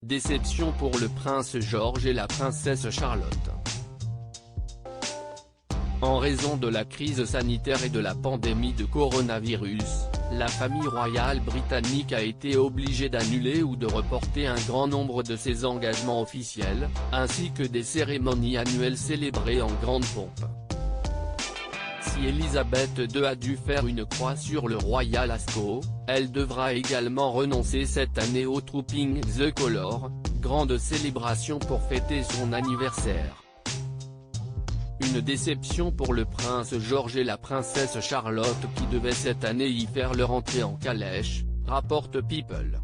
Déception pour le prince George et la princesse Charlotte. En raison de la crise sanitaire et de la pandémie de coronavirus, la famille royale britannique a été obligée d'annuler ou de reporter un grand nombre de ses engagements officiels, ainsi que des cérémonies annuelles célébrées en grande pompe. Si Elisabeth II a dû faire une croix sur le Royal Ascot, elle devra également renoncer cette année au Trooping the Colour, grande célébration pour fêter son anniversaire. Une déception pour le prince George et la princesse Charlotte qui devaient cette année y faire leur entrée en calèche, rapporte People.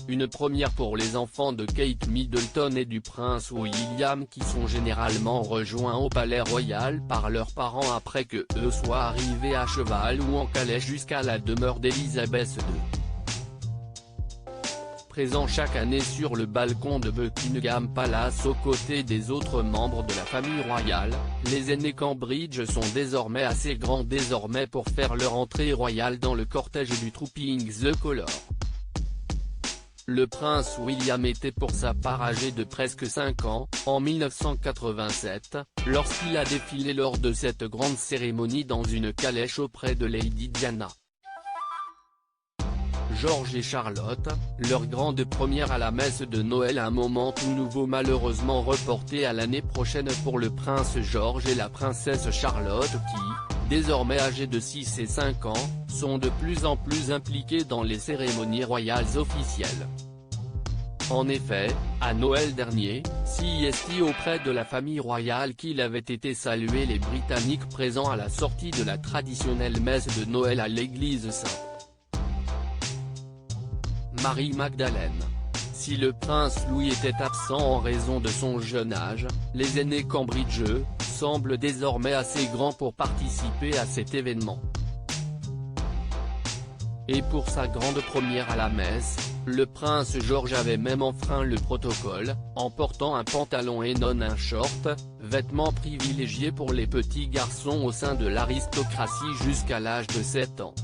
Une première pour les enfants de Kate Middleton et du prince William qui sont généralement rejoints au palais royal par leurs parents après que eux soient arrivés à cheval ou en calèche jusqu'à la demeure d'Elisabeth II. Présents chaque année sur le balcon de Buckingham Palace aux côtés des autres membres de la famille royale, les aînés Cambridge sont désormais assez grands pour faire leur entrée royale dans le cortège du Trooping the Colour. Le prince William était pour sa part âgé de presque 5 ans, en 1987, lorsqu'il a défilé lors de cette grande cérémonie dans une calèche auprès de Lady Diana. George et Charlotte, leur grande première à la messe de Noël, un moment tout nouveau malheureusement reporté à l'année prochaine pour le prince George et la princesse Charlotte qui, désormais âgés de 6 et 5 ans, sont de plus en plus impliqués dans les cérémonies royales officielles. En effet, à Noël dernier, CST auprès de la famille royale qu'il avait été saluer les Britanniques présents à la sortie de la traditionnelle messe de Noël à l'église St. Marie-Magdalène. Si le prince Louis était absent en raison de son jeune âge, les aînés Cambridge semblent désormais assez grands pour participer à cet événement. Et pour sa grande première à la messe, le prince George avait même enfreint le protocole, en portant un pantalon et non un short, vêtement privilégié pour les petits garçons au sein de l'aristocratie jusqu'à l'âge de 7 ans.